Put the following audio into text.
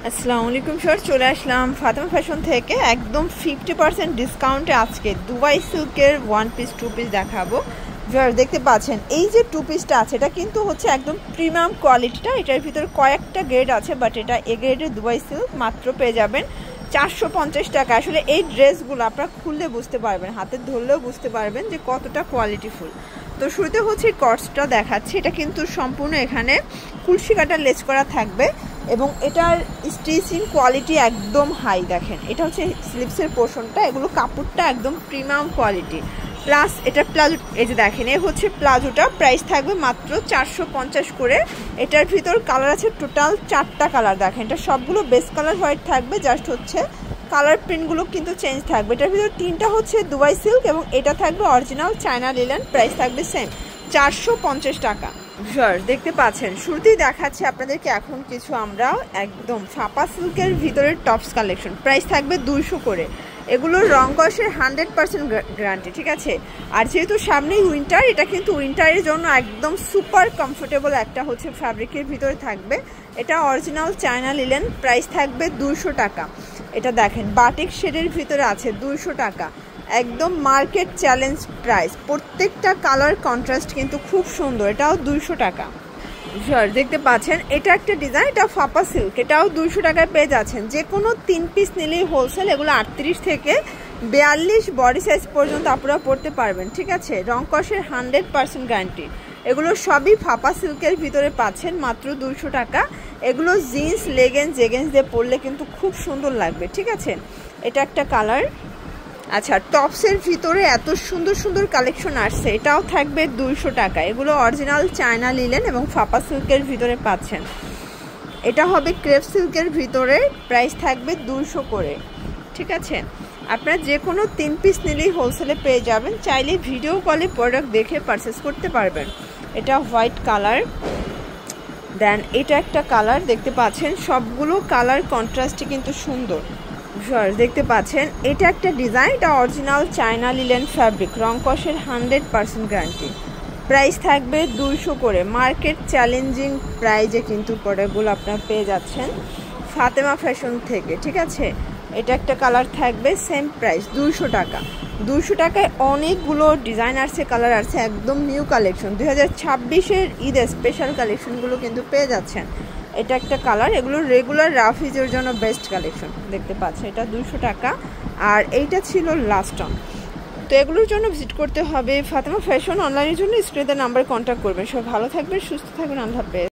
আসসালামু আলাইকুম স্যার, চলে আসলাম ফাতেমা ফ্যাশন থেকে একদম 50% ডিসকাউন্টে আজকে দুবাই সিল্কের ওয়ান পিস টু পিস দেখাবো। দেখতে পাচ্ছেন এই যে টু পিসটা আছে এটা কিন্তু হচ্ছে একদম প্রিমিয়াম কোয়ালিটিটা। এটার ভিতরে কয়েকটা গ্রেড আছে, বাট এটা এ গ্রেডের দুবাই সিল্ক মাত্র পেয়ে যাবেন 450 টাকা। আসলে এই ড্রেসগুলো আপনারা খুললে বুঝতে পারবেন, হাতে ধরলেও বুঝতে পারবেন যে কতটা কোয়ালিটিফুল। তো শুরুতে হচ্ছে কটসটা দেখাচ্ছি। এটা কিন্তু সম্পূর্ণ এখানে কুলসি কাটার লেস করা থাকবে এবং এটার স্টিচিং কোয়ালিটি একদম হাই। দেখেন এটা হচ্ছে স্লিপসের পোর্শনটা, এগুলো কাপড়টা একদম প্রিমিয়াম কোয়ালিটি। প্লাস এটা প্লাজো, এই যে দেখেন এ হচ্ছে প্লাজোটা, প্রাইস থাকবে মাত্র 450 করে। এটার ভিতর কালার আছে টোটাল 4টা কালার। দেখেন এটা সবগুলো বেস কালার হোয়াইট থাকবে, জাস্ট হচ্ছে কালার প্রিন্টগুলো কিন্তু চেঞ্জ থাকবে। এটার ভিতর 3টা হচ্ছে দুবাই সিল্ক এবং এটা থাকবে অরিজিনাল চায়না লিলেন, প্রাইস থাকবে সেম 450 টাকা। দেখতে পাচ্ছেন শুরুতেই দেখাচ্ছি আপনাদেরকে এখন কিছু আমরা একদম ছাপা সিল্কের ভিতরের টপস কালেকশন, প্রাইস থাকবে 200 করে। এগুলোর রং কষের 100% গ্যারান্টি, ঠিক আছে। আর যেহেতু সামনেই উইন্টার, এটা কিন্তু উইন্টারের জন্য একদম সুপার কমফোর্টেবল একটা হচ্ছে ফ্যাব্রিকের ভিতরে থাকবে। এটা অরিজিনাল চায়না লিলেন, প্রাইস থাকবে 200 টাকা। এটা দেখেন বাটিক শেডের ভিতরে আছে 200 টাকা, একদম মার্কেট চ্যালেঞ্জ প্রাইস। প্রত্যেকটা কালার কন্ট্রাস্ট কিন্তু খুব সুন্দর, এটাও 200 টাকা। দেখতে পাচ্ছেন এটা একটা ডিজাইন, এটা ফাপা সিল্ক, এটাও 200 টাকায় পেয়ে যাচ্ছেন। যে কোনো 3 পিস নিলেই হোলসেল। এগুলো 38 থেকে 42 বডি সাইজ পর্যন্ত আপনারা পড়তে পারবেন, ঠিক আছে। রং কষের 100% গ্যারান্টি। এগুলো সবই ফাপা সিল্কের ভিতরে পাচ্ছেন মাত্র 200 টাকা। এগুলো জিন্স লেগেন্স জেগেন্স দিয়ে পরলে কিন্তু খুব সুন্দর লাগবে, ঠিক আছে। এটা একটা কালার। আচ্ছা, টপসের ভিতরে এত সুন্দর সুন্দর কালেকশন আসছে, এটাও থাকবে 200 টাকা। এগুলো অরিজিনাল চায়না লিলেন এবং ফাপা সিল্কের ভিতরে পাচ্ছেন। এটা হবে ক্রেপ সিল্কের ভিতরে, প্রাইস থাকবে 200 করে, ঠিক আছে। আপনারা যে কোনো 3 পিস নিলেই হোলসেলে পেয়ে যাবেন, চাইলে ভিডিও কলে প্রোডাক্ট দেখে পারচেস করতে পারবেন। এটা হোয়াইট কালার। দেন এটা একটা কালার, দেখতে পাচ্ছেন সবগুলো কালার কন্ট্রাস্টে কিন্তু সুন্দর। দেখতে পাচ্ছেন এটা একটা ডিজাইন, এটা অরিজিনাল চায়না লিলেন ফ্যাব্রিক, রং কষের 100% গ্যারান্টি, প্রাইস থাকবে 200 করে। মার্কেট চ্যালেঞ্জিং প্রাইজে কিন্তু প্রোডাক্টগুলো আপনারা পেয়ে যাচ্ছেন ফাতেমা ফ্যাশন থেকে, ঠিক আছে। এটা একটা কালার থাকবে সেম প্রাইস 200 টাকা। 200 টাকায় অনেকগুলো ডিজাইন আসছে, কালার আসছে, একদম নিউ কালেকশন 2026-এর ঈদের স্পেশাল কালেকশনগুলো কিন্তু পেয়ে যাচ্ছেন। এটা একটা কালার, এগুলো রেগুলার রাফিজের জন্য বেস্ট কালেকশন, দেখতে পাচ্ছেন এটা 200 টাকা। আর এইটা ছিল লাস্ট অন। তো এগুলোর জন্য ভিজিট করতে হবে ফাতেমা ফ্যাশন। অনলাইনের জন্য স্ক্রিনে নাম্বারে কন্ট্যাক্ট করবেন। সবাই ভালো থাকবেন, সুস্থ থাকবেন, আল্লাহ হাফেজ।